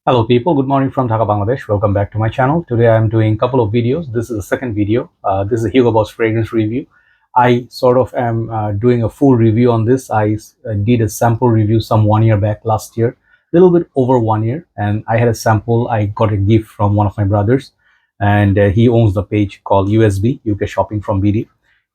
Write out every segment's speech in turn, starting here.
Hello people, good morning from Dhaka, Bangladesh. Welcome back to my channel. Today I'm doing a couple of videos. This is the second video. This is a Hugo Boss fragrance review. I sort of am doing a full review on this. I did a sample review some 1 year back last year, a little bit over 1 year, and I had a sample. I got a gift from one of my brothers, and he owns the page called USB, UK Shopping from BD.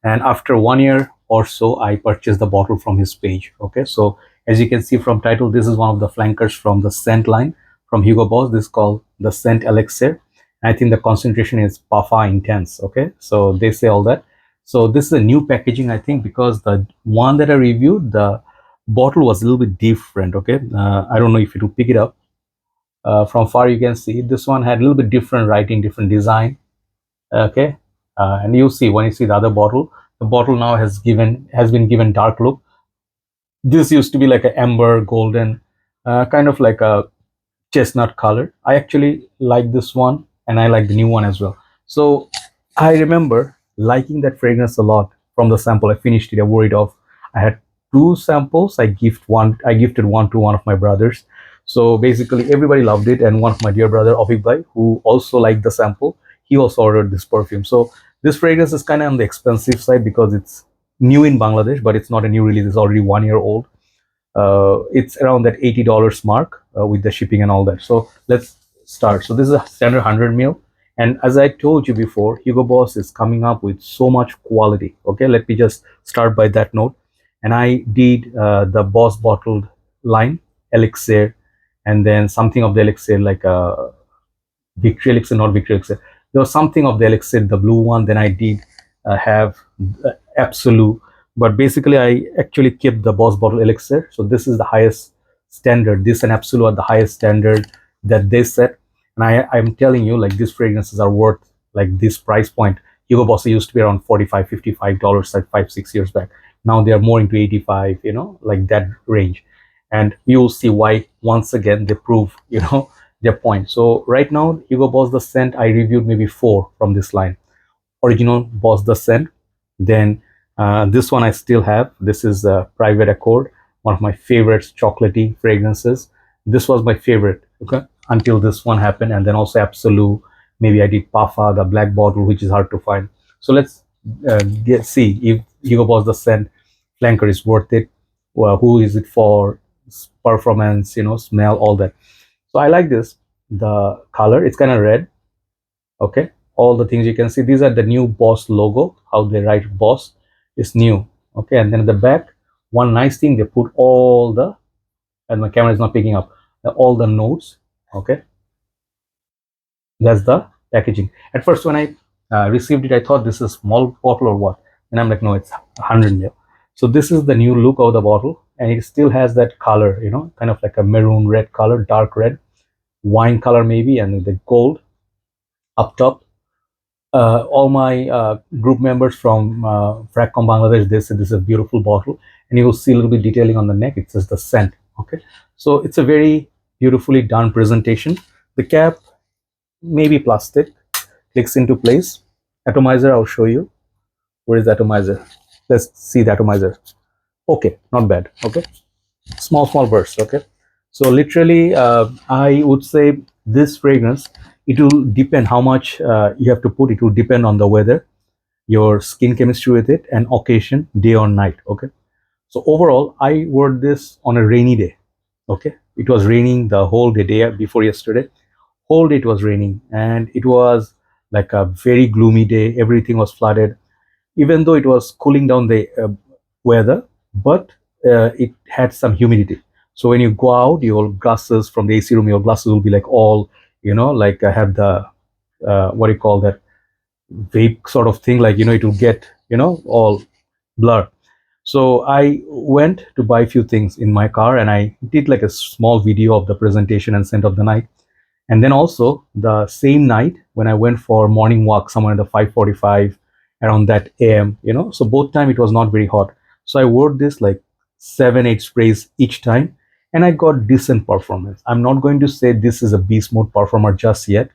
And after 1 year or so, I purchased the bottle from his page. Okay, so as you can see from title, this is one of the flankers from the scent line from Hugo Boss. This is called the scent Elixir. I think the concentration is Pafa Intense. Okay, so they say all that. So this is a new packaging, I think, because the one that I reviewed, the bottle was a little bit different. Okay, I don't know if it will pick it up. From far you can see this one had a little bit different writing, different design. Okay, and you see when you see the other bottle, the bottle now has been given dark look. This used to be like an amber golden, kind of like a chestnut color. I actually like this one, and I like the new one as well. So I remember liking that fragrance a lot from the sample. I finished it. I wore it off. I had two samples. I gifted one to one of my brothers. So basically everybody loved it, and one of my dear brother Avik Bhai, who also liked the sample, he also ordered this perfume. So this fragrance is kind of on the expensive side because it's new in Bangladesh, but it's not a new release. It's already 1 year old. It's around that $80 mark with the shipping and all that. So let's start. So this is a standard 100 ml, and as I told you before, Hugo Boss is coming up with so much quality. Okay, let me just start by that note. And I did the Boss bottled line, Elixir, and then something of the Elixir, like Victory Elixir, not Victory Elixir. There was something of the Elixir, the blue one. Then I did have Absolute, but basically I actually kept the Boss bottle Elixir. So this is the highest standard. This and Absolute are the highest standard that they set. And I'm telling you, like, these fragrances are worth like this price point. Hugo Boss used to be around $45, $55 like 5, 6 years back. Now they are more into 85, like that range. And you'll see why once again they prove, their point. So right now, Hugo Boss the scent, I reviewed maybe 4 from this line. Original Boss the scent. Then this one I still have. This is Private Accord, one of my favorites, chocolatey fragrances. This was my favorite, okay, until this one happened. And then also Absolute. Maybe I did Pafa, the black bottle, which is hard to find. So let's see if Hugo Boss the scent flanker is worth it. Well, who is it for? Performance, smell, all that. So I like this. The color, it's kind of red. Okay, all the things you can see, these are the new Boss logo. How they write Boss is new. Okay, and then at the back, one nice thing, they put all the, and my camera is not picking up, all the notes. Okay, that's the packaging. At first when I received it, I thought this is small bottle or what, and I'm like, no, it's 100 ml. So this is the new look of the bottle, and it still has that color, kind of like a maroon red color, dark red, wine color maybe, and the gold up top. All my group members from Fragcomm Bangladesh, they said this is a beautiful bottle, and you will see a little bit detailing on the neck. It says the scent. Okay, so it's a very beautifully done presentation. The cap, maybe plastic, clicks into place. Atomizer, I'll show you. Where is the atomizer? Let's see the atomizer. Okay, not bad. Okay, small bursts. Okay, so literally I would say this fragrance, it will depend how much you have to put. It will depend on the weather, your skin chemistry with it, and occasion, day or night. Okay, so overall I wore this on a rainy day. Okay, it was raining the whole day before yesterday. Whole day it was raining, and it was like a very gloomy day. Everything was flooded, even though it was cooling down the weather, but it had some humidity. So when you go out, your glasses from the AC room, your glasses will be like all, like have the what do you call that, vape sort of thing, like, it will get, all blur. So I went to buy a few things in my car, and I did like a small video of the presentation and scent of the night. And then also the same night when I went for morning walk somewhere in the 5:45 around that AM, so both time it was not very hot. So I wore this like 7, 8 sprays each time, and I got decent performance. I'm not going to say this is a beast mode performer just yet,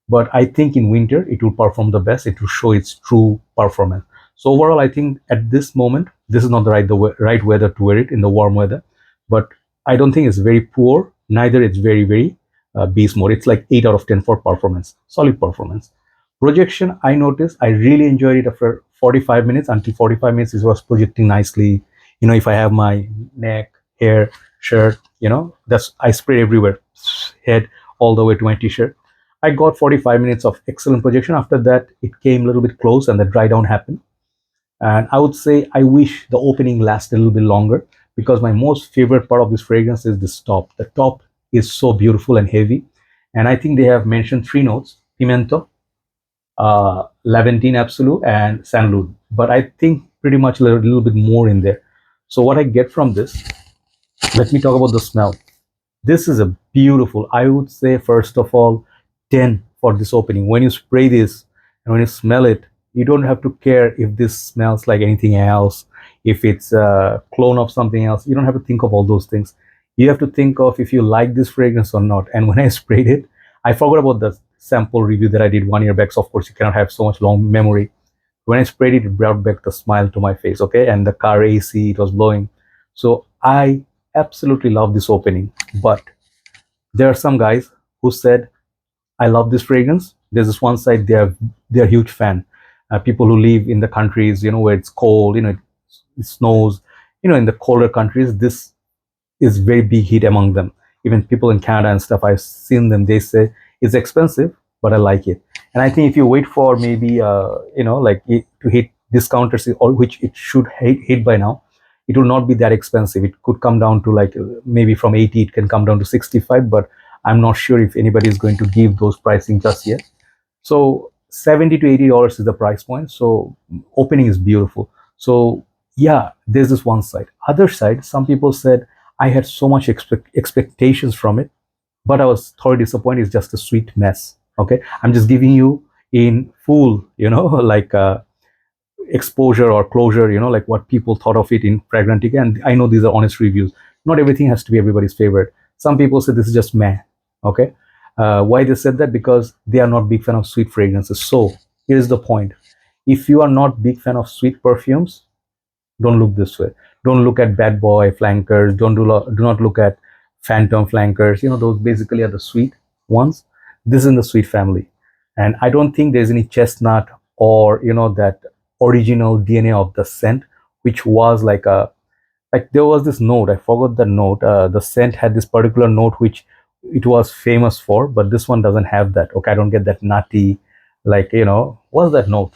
but I think in winter it will perform the best. It will show its true performance. So overall, I think at this moment, this is not the right weather to wear it, in the warm weather, but I don't think it's very poor, neither it's very, very beast mode. It's like 8 out of 10 for performance, solid performance. Projection, I noticed I really enjoyed it after 45 minutes. Until 45 minutes it was projecting nicely. If I have my neck, hair, shirt, that's, I spray everywhere, head all the way to my t-shirt. I got 45 minutes of excellent projection. After that it came a little bit close and the dry down happened. And I would say I wish the opening lasted a little bit longer, because my most favorite part of this fragrance is this top. The top is so beautiful and heavy. And I think they have mentioned 3 notes: pimento, Levantine Absolute, and Sanlud. But I think pretty much a little bit more in there. So what I get from this, let me talk about the smell. This is a beautiful, I would say, first of all, 10 for this opening. When you spray this and when you smell it, you don't have to care if this smells like anything else, if it's a clone of something else. You don't have to think of all those things. You have to think of if you like this fragrance or not. And when I sprayed it, I forgot about the sample review that I did 1 year back. So of course you cannot have so much long memory. When I sprayed it, it brought back the smile to my face. Okay, and the car AC, it was blowing. So I absolutely love this opening. But there are some guys who said, I love this fragrance. There's this one side, they're a huge fan. People who live in the countries, where it's cold, it snows, in the colder countries, this is very big hit among them. Even people in Canada and stuff, I've seen them, they say it's expensive, but I like it. And I think if you wait for maybe like to hit discounters, or which it should hit by now, it will not be that expensive. It could come down to like maybe from 80 it can come down to 65, but I'm not sure if anybody is going to give those pricing just yet. So 70 to $80 is the price point. So opening is beautiful. So yeah, there's this one side. Other side, some people said I had so much expectations from it, but I was thoroughly disappointed. It's just a sweet mess. Okay, I'm just giving you in full, like exposure or closure, like what people thought of it in Fragrantica. And I know these are honest reviews. Not everything has to be everybody's favorite. Some people say this is just meh. Okay, why they said that? Because they are not big fan of sweet fragrances. So here's the point: if you are not big fan of sweet perfumes, don't look this way. Don't look at bad boy flankers. Do not look at phantom flankers. Those basically are the sweet ones. This is in the sweet family. And I don't think there's any chestnut or that original DNA of the scent, which was like there was this note, I forgot the note. The scent had this particular note which it was famous for, but this one doesn't have that. Okay, I don't get that nutty, like, what's that note?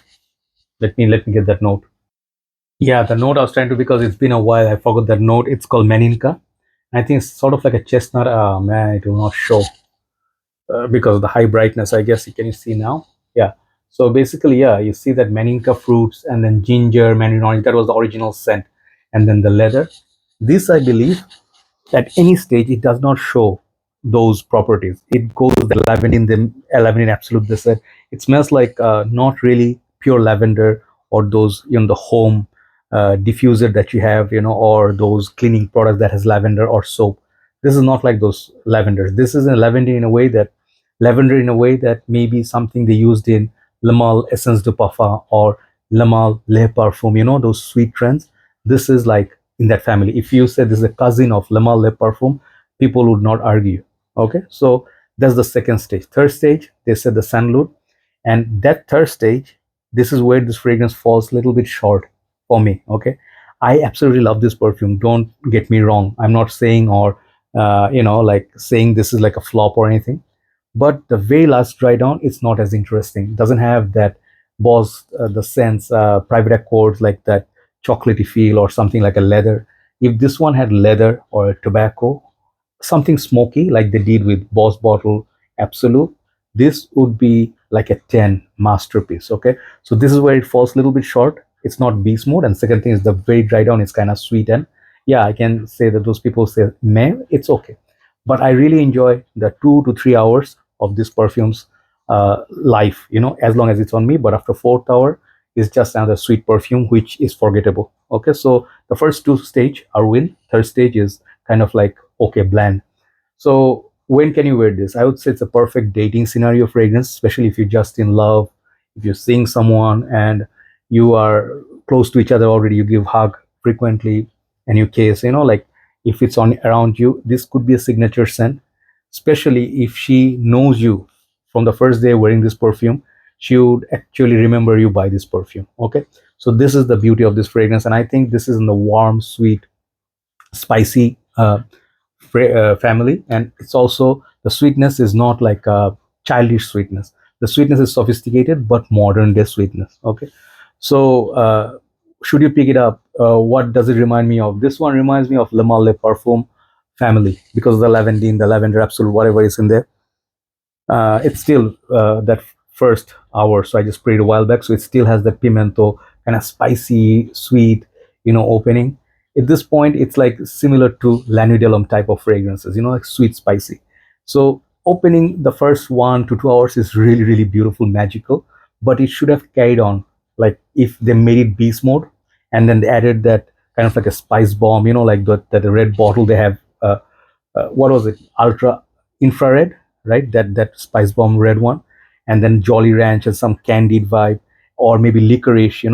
Let me get that note. Yeah, the note I was trying to, because it's been a while, I forgot that note. It's called Maninka. I think it's sort of like a chestnut. Man, it will not show because of the high brightness, I guess. Can you see now? Yeah. So basically, yeah, you see that Maninka fruits and then ginger, mandarin orange. That was the original scent. And then the leather. This, I believe, at any stage, it does not show those properties. It goes the lavender absolute. They said it smells like not really pure lavender, or those the home diffuser that you have, or those cleaning products that has lavender or soap. This is not like those lavenders. This is a lavender in a way that maybe something they used in Le Mal Essence de Parfum or Le Mal Le Parfum. Those sweet trends. This is like in that family. If you say this is a cousin of Le Mal Le Parfum, people would not argue. Okay, so that's the second stage. Third stage, they said the Sanlud, and that third stage, this is where this fragrance falls a little bit short for me. Okay, I absolutely love this perfume. Don't get me wrong. I'm not saying or like saying this is like a flop or anything. But the very last dry down, it's not as interesting. It doesn't have that boss, the sense, private accords, like that chocolatey feel or something like a leather. If this one had leather or a tobacco, something smoky like they did with Boss Bottle Absolute, this would be like a 10 masterpiece. Okay, so this is where it falls a little bit short. It's not beast mode. And second thing is the very dry down is kind of sweet. And yeah, I can say that those people say meh, it's okay. But I really enjoy the 2 to 3 hours of this perfume's life, as long as it's on me. But after fourth hour, it's just another sweet perfume which is forgettable. Okay, so the first two stage are win. Third stage is kind of like okay, bland. So when can you wear this? I would say it's a perfect dating scenario fragrance, especially if you're just in love, if you're seeing someone and you are close to each other already, you give hug frequently and you kiss, like if it's on around you, this could be a signature scent. especially if she knows you from the first day wearing this perfume, she would actually remember you by this perfume. Okay, so this is the beauty of this fragrance, and I think this is in the warm, sweet, spicy family. And it's also, the sweetness is not like a childish sweetness. The sweetness is sophisticated but modern day sweetness. Okay, so should you pick it up, what does it remind me of? This one reminds me of Le Male Parfum family, because of the lavandine, the lavender absolute, whatever is in there. It's still that first hour, so I just sprayed a while back, so it still has the pimento kind of spicy sweet, opening. At this point it's like similar to lanudellum type of fragrances, like sweet spicy. So opening the first 1 to 2 hours is really, really beautiful, magical, but it should have carried on, like if they made it beast mode and then they added that kind of like a spice bomb, like the red bottle they have, what was it, ultra infrared, right? That spice bomb red one, and then Jolly Ranch and some candied vibe, or maybe licorice,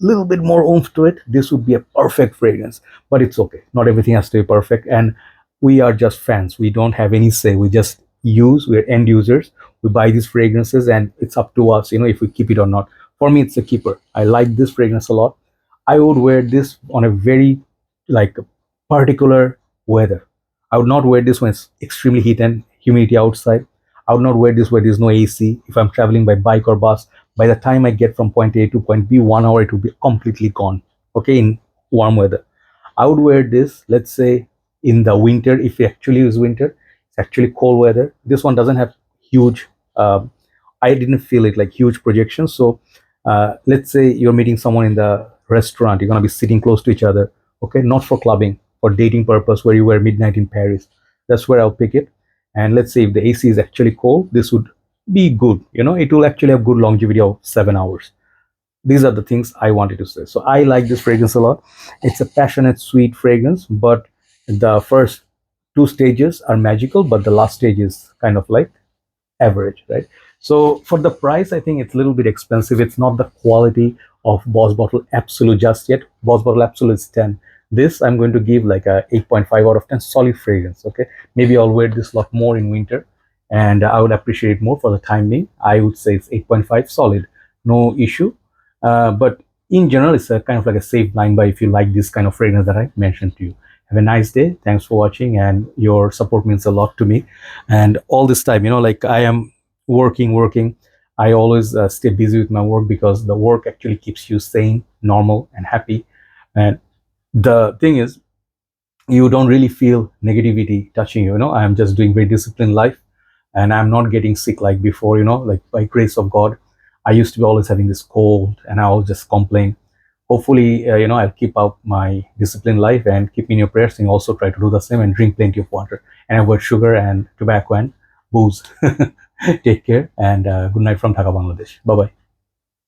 little bit more oomph to it. This would be a perfect fragrance. But it's okay, not everything has to be perfect, and we are just fans. We don't have any say. We just use. We're end users. We buy these fragrances, and it's up to us, if we keep it or not. For me, it's a keeper. I like this fragrance a lot. I would wear this on a very, like, particular weather. I would not wear this when it's extremely heat and humidity outside. I would not wear this where there's no AC. If I'm traveling by bike or bus, by the time I get from point A to point B, 1 hour, it will be completely gone. Okay, in warm weather. I would wear this, let's say, in the winter, if it actually is winter. It's actually cold weather. This one doesn't have huge, I didn't feel it like huge projections. So let's say you're meeting someone in the restaurant, you're going to be sitting close to each other. Okay, not for clubbing, for dating purpose, where you wear midnight in Paris. That's where I'll pick it. And let's say if the AC is actually cold, this would be good. It will actually have good longevity of 7 hours. These are the things I wanted to say. So I like this fragrance a lot. It's a passionate, sweet fragrance, but the first two stages are magical, but the last stage is kind of like average, right? So for the price, I think it's a little bit expensive. It's not the quality of Boss Bottle Absolute just yet. Boss Bottle Absolute is 10. This I'm going to give like a 8.5 out of 10, solid fragrance. Okay, maybe I'll wear this a lot more in winter, and I would appreciate it more. For the time being, I would say it's 8.5, solid, no issue. But in general, it's a kind of like a safe blind buy if you like this kind of fragrance that I mentioned to you. Have a nice day. Thanks for watching, and your support means a lot to me. And all this time, like I am working. I always stay busy with my work, because the work actually keeps you sane, normal, and happy. And the thing is, you don't really feel negativity touching you. I'm just doing very disciplined life, and I'm not getting sick like before. Like by grace of God. I used to be always having this cold, and I will just complain. Hopefully, I'll keep up my disciplined life, and keep me in your prayers, and also try to do the same and drink plenty of water and avoid sugar and tobacco and booze. Take care, and good night from Dhaka, Bangladesh. Bye bye.